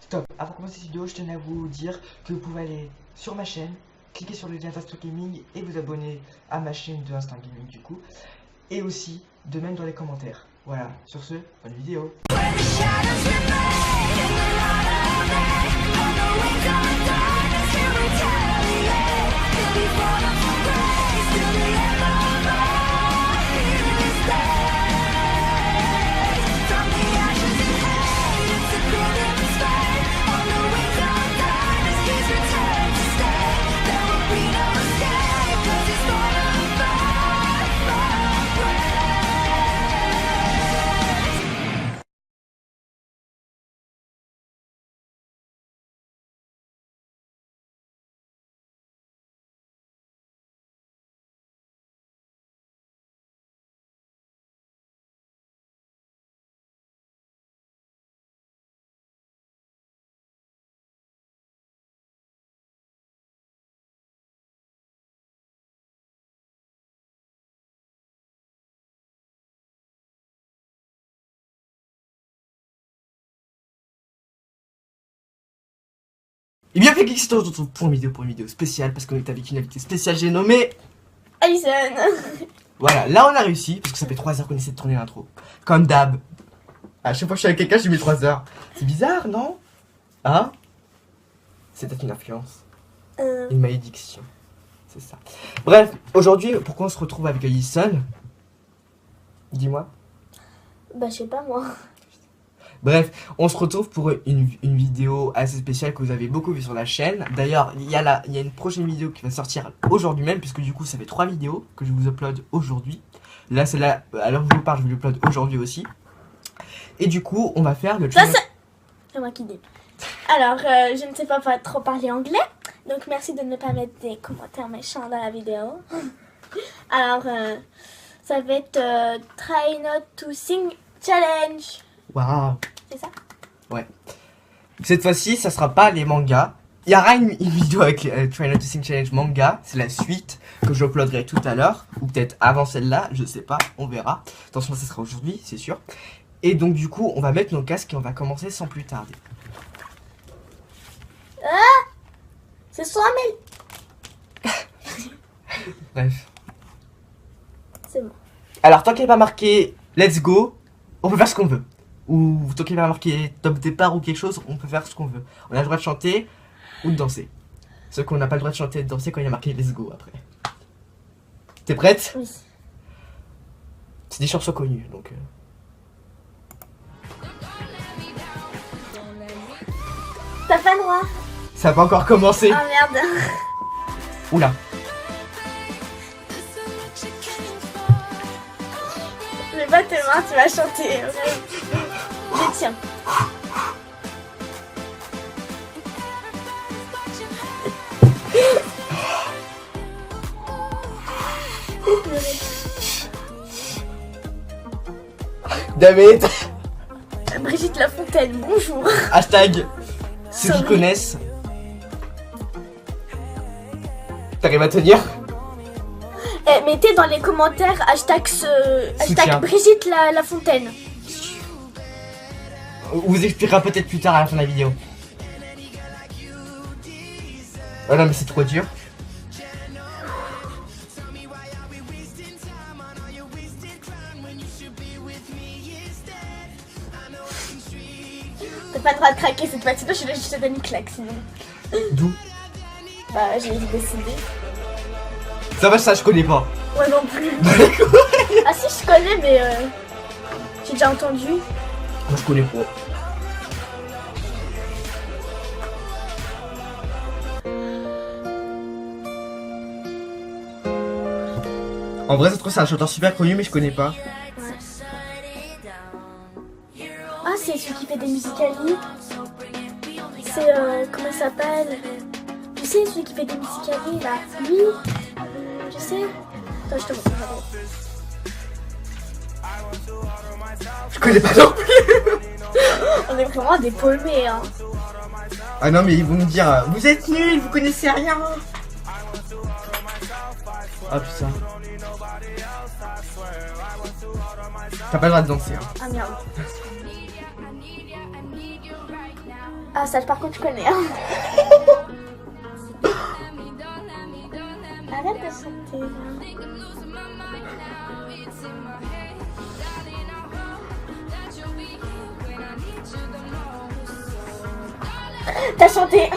Stop. Avant de commencer cette vidéo, je tenais à vous dire que vous pouvez aller sur ma chaîne, cliquer sur le lien d'Instant Gaming et vous abonner à ma chaîne de Instant Gaming du coup. Et aussi, de même dans les commentaires. Voilà, sur ce, bonne vidéo. Et bien fait que c'est aujourd'hui pour une vidéo spéciale parce qu'on est avec une invitée spéciale, j'ai nommé Alison. Voilà, là on a réussi parce que ça fait 3 heures qu'on essaie de tourner l'intro. Comme d'hab. À chaque fois que je suis avec quelqu'un, je lui mets 3 heures. C'est bizarre, non? Hein? C'est peut-être une influence. Une malédiction. C'est ça. Bref, aujourd'hui, pourquoi on se retrouve avec Alison? Dis-moi. Bah je sais pas moi. Bref, on se retrouve pour une vidéo assez spéciale que vous avez beaucoup vu sur la chaîne. D'ailleurs, il y a une prochaine vidéo qui va sortir aujourd'hui même, puisque du coup, ça fait 3 vidéos que je vous upload aujourd'hui. Là, c'est là, à l'heure où je vous parle, je vous l'upload aujourd'hui aussi. Et du coup, on va faire le challenge. C'est moi qui dis. Alors, je ne sais pas trop parler anglais, donc merci de ne pas mettre des commentaires méchants dans la vidéo. Alors, ça va être Try Not to Sing Challenge. Waouh! C'est ça? Ouais. Cette fois-ci, ça sera pas les mangas. Il y aura une vidéo avec Try Not to Sing Challenge manga. C'est la suite que je uploaderai tout à l'heure. Ou peut-être avant celle-là, je sais pas, on verra. Attention, ça sera aujourd'hui, c'est sûr. Et donc du coup, on va mettre nos casques et on va commencer sans plus tarder. C'est 100 000. Bref. C'est bon. Alors, tant qu'il n'est pas marqué let's go, on peut faire ce qu'on veut. Ou tant qu'il n'est pas marqué top départ ou quelque chose, on peut faire ce qu'on veut. On a le droit de chanter ou de danser. Sauf qu'on n'a pas le droit de chanter et de danser quand il y a marqué let's go après. T'es prête? Oui. C'est des chansons connues donc. T'as pas le droit. Ça va encore commencer. Ah merde. Oula. Je vais pas tes mains, tu vas chanter. Je tiens. David. Brigitte Lafontaine, bonjour. Hashtag ceux qui connaissent. T'arrives à tenir? Mettez dans les commentaires hashtag Soutien. Brigitte Lafontaine. On vous expliquera peut-être plus tard à la fin de la vidéo. Oh non mais c'est trop dur. T'as pas le droit de craquer cette fois, sinon je te donne une claque sinon. D'où? Bah j'ai décidé. Ça va, ça je connais pas. Moi non plus. Ah si je connais mais j'ai déjà entendu. Moi je connais pas. En vrai, je trouve c'est un chanteur super connu, mais je connais pas. Ah c'est celui qui fait des musicali. C'est comment il s'appelle? Tu sais celui qui fait des musicali là. Lui. Tu sais. Attends je te montre. Je connais pas non plus. On est vraiment des paumés hein. Ah non mais ils vont nous dire vous êtes nuls, vous connaissez rien. Ah putain. T'as pas le droit de danser hein. Ah merde. Ah, ça, par contre, je connais. Hein. Arrête de chanter. T'as chanté.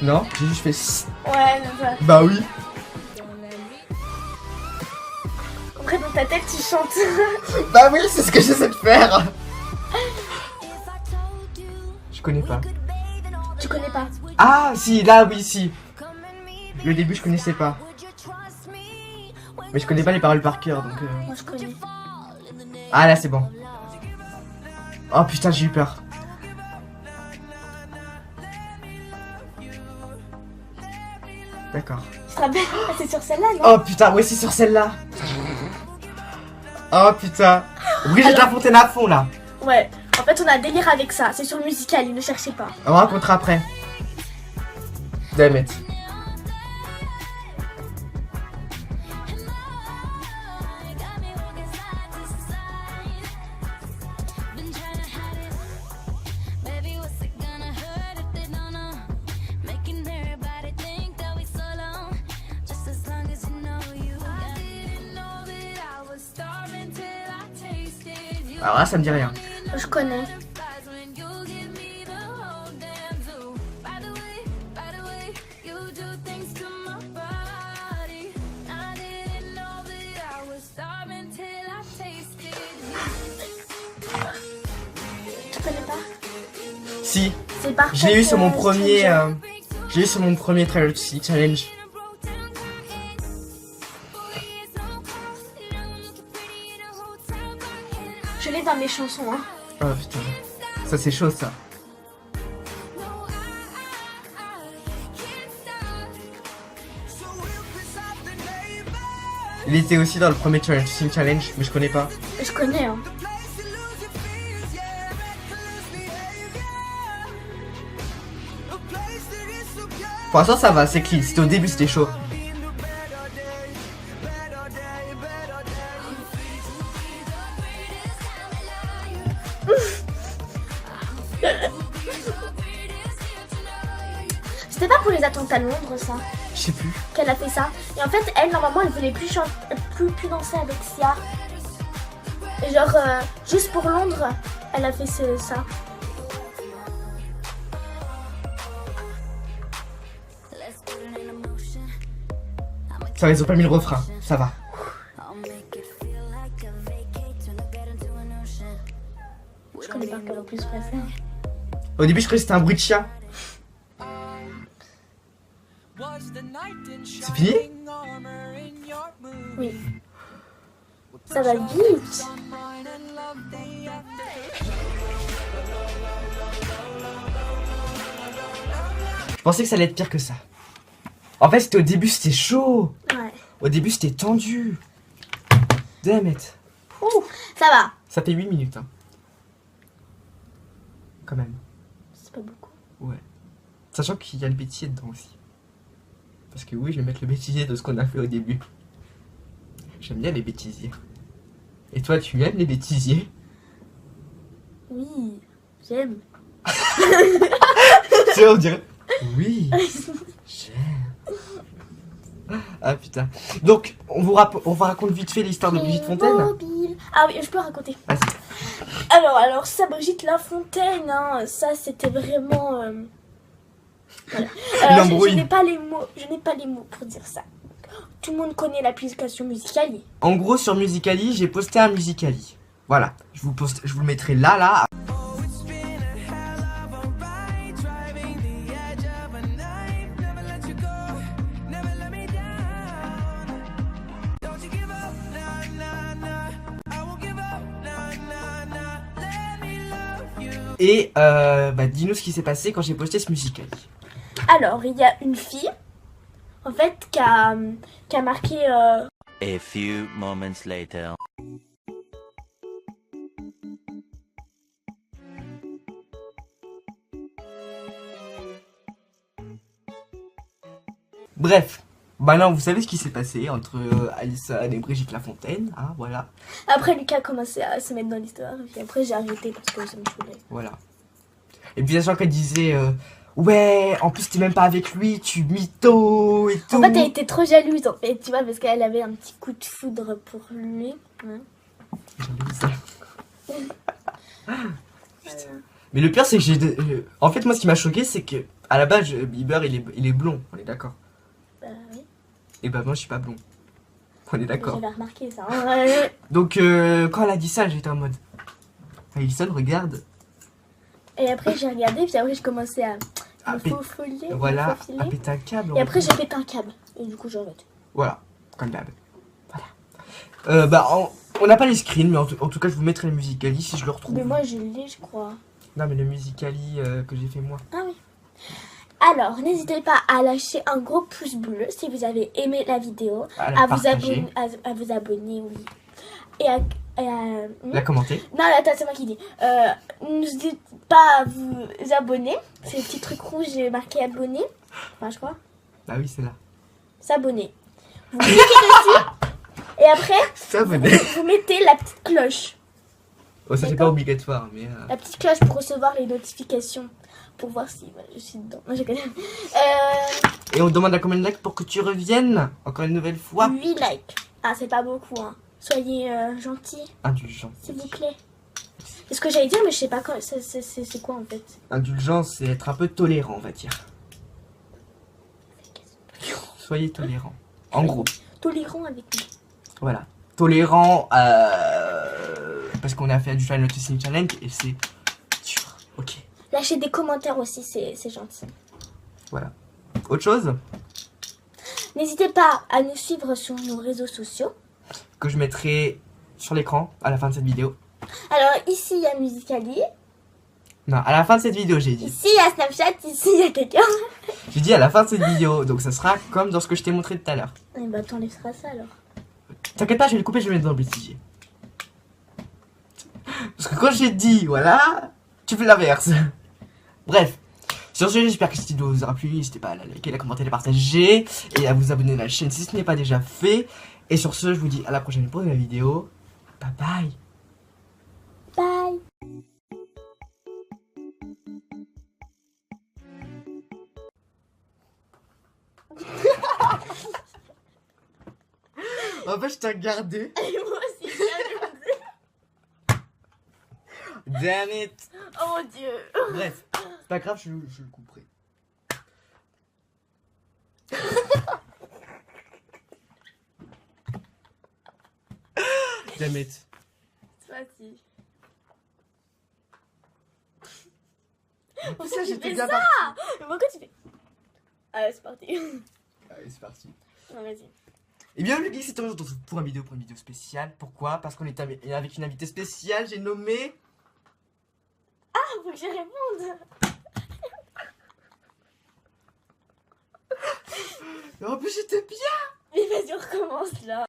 Non, j'ai juste fait... Ouais, non, ça. Bah oui. Après, dans ta tête, tu chantes. Bah oui, c'est ce que j'essaie de faire. Je connais pas. Tu connais pas? Ah, si, là, oui, si. Le début, je connaissais pas. Mais je connais pas les paroles par cœur, donc... Moi, je connais. Ah, là, c'est bon. Oh, putain, j'ai eu peur. D'accord. Tu te rappelles? Ah, c'est sur celle-là, non? Oh, putain, ouais, c'est sur celle-là. Oh, putain. Brigitte Lafontaine à fond, là. Ouais. En fait, on a un délire avec ça. C'est sur Musical.ly, ne cherchez pas. On racontera après. Damn it. Alors là, ça me dit rien. Je connais. Tu connais pas? Si. C'est parfait. Je l'ai eu sur mon premier... J'ai eu sur mon premier Trailer Challenge. Je l'ai dans mes chansons, hein. Oh putain. Ça c'est chaud ça. Il était aussi dans le premier Trailer Challenge, mais je connais pas. Je connais, hein. Pour l'instant ça va, c'est clean. C'était au début, c'était chaud. C'était pas pour les attentats de Londres, ça, Je sais plus. qu'elle a fait ça. Et en fait, elle, normalement, elle voulait plus chanter, plus danser avec Sia. Et genre, juste pour Londres, elle a fait ça. Ça, ils ont pas mis le refrain, ça va. Je connais pas qu'elle en plus préfère. Au début, je croyais que c'était un bruit de chien. C'est fini? Oui. Ça va vite. Je pensais que ça allait être pire que ça. En fait, c'était au début, c'était chaud. Ouais. Au début, c'était tendu. Damn it. Ça va. Ça fait 8 minutes, hein. Quand même. C'est pas beaucoup. Ouais. Sachant qu'il y a le bêtisier dedans aussi. Parce que oui, je vais mettre le bêtisier de ce qu'on a fait au début. J'aime bien les bêtisiers. Et toi, tu aimes les bêtisiers? Oui, j'aime. Tu vois, on dirait. Oui, j'aime. Ah putain. Donc, on vous raconte vite fait l'histoire de Brigitte Fontaine. Mobile. Ah oui, je peux raconter. Vas-y. Alors ça, Brigitte Lafontaine, hein, ça c'était vraiment... Voilà. Alors, L'embrouille. je n'ai pas les mots pour dire ça. Tout le monde connaît l'application Musical.ly. En gros, sur Musical.ly, j'ai posté un Musical.ly. Voilà. Je vous le mettrai là. Et dis-nous ce qui s'est passé quand j'ai posté ce Musical.ly. Alors, il y a une fille, en fait, qui a marqué... A few moments later. Bref, maintenant vous savez ce qui s'est passé entre Alison et Brigitte Lafontaine, hein, voilà. Après, Lucas a commencé à se mettre dans l'histoire, et puis après j'ai arrêté parce que ça me saoulait. Voilà. Et puis, il y a des gens qui disaient ouais, en plus, t'es même pas avec lui, tu mytho et tout. En fait, elle était trop jalouse, en fait, tu vois, parce qu'elle avait un petit coup de foudre pour lui. Hein. Mais le pire, c'est que en fait, moi, ce qui m'a choqué, c'est que à la base, Bieber, il est blond, on est d'accord. Bah oui, Et bah, moi, je suis pas blond. On est d'accord. j'avais remarqué ça. Hein. Donc, quand elle a dit ça, j'étais en mode. Alison, regarde. Et après, j'ai regardé, puis après, j'ai commencé à Ah, me faufiler. Voilà, me faufiler. à péter un câble. Et après, j'ai pété un câble. Et du coup, j'ai arrêté. Voilà, comme d'hab. Voilà. Bah, on n'a pas les screens, mais en tout cas, je vous mettrai le Musical.ly si je le retrouve. Mais moi, je l'ai, je crois. Non, mais le Musical.ly que j'ai fait moi. Ah oui. Alors, n'hésitez pas à lâcher un gros pouce bleu si vous avez aimé la vidéo, À la à vous partager, abonner, oui. Et à la commenter. Non, attends, c'est moi qui dis. N'hésitez pas à vous abonner. C'est le petit truc rouge, j'ai marqué abonner. Enfin, je crois. Bah oui, c'est là. S'abonner. Vous cliquez dessus. Et après, S'abonner. vous mettez la petite cloche. Oh, ça c'est pas obligatoire, mais. La petite cloche pour recevoir les notifications. Pour voir si voilà, je suis dedans. Non, je connais. Et on demande à combien de likes pour que tu reviennes encore une nouvelle fois. 8 likes. Ah, c'est pas beaucoup, hein. Soyez gentils, Indulgence. s'il vous plaît. C'est ce que j'allais dire, mais je sais pas quand. C'est quoi en fait? Indulgence, c'est être un peu tolérant, on va dire. Soyez tolérant. En gros, Tolérant avec nous. voilà. Tolérant parce qu'on a fait du Final Noticing Challenge et c'est dur. Ok. Lâchez des commentaires aussi, c'est gentil. Voilà. Autre chose N'hésitez pas à nous suivre sur nos réseaux sociaux. que je mettrai sur l'écran à la fin de cette vidéo. Alors ici il y a Musical.ly, Non, à la fin de cette vidéo, j'ai dit. ici il y a Snapchat, ici il y a quelqu'un. J'ai dit à la fin de cette vidéo, donc ça sera comme dans ce que je t'ai montré tout à l'heure. Et bah t'enlèveras ça alors. T'inquiète pas, je vais le couper, je vais le mettre dans le bêtisier. Parce que quand j'ai dit, voilà, tu fais l'inverse. Bref. Sur ce, j'espère que cette vidéo vous aura plu. N'hésitez pas à la liker, la commenter, la partager et à vous abonner à la chaîne si ce n'est pas déjà fait. Et sur ce, je vous dis à la prochaine pour une nouvelle vidéo. Bye bye. Bye. En fait, je t'ai regardé. Et moi aussi j'ai regardé. Damn it. Oh mon dieu. Bref, c'est pas grave, je le couperai. Damn it. C'est facile. En plus, là, j'étais fais bien ça parti. Mais pourquoi tu fais? Allez, c'est parti. Allez, c'est parti. Non, vas-y. Et bien, le geek, c'est aujourd'hui pour une vidéo spéciale. Pourquoi? Parce qu'on est avec une invitée spéciale. J'ai nommé. Ah, faut que je réponde. En plus, j'étais bien. Mais vas-y, on recommence là.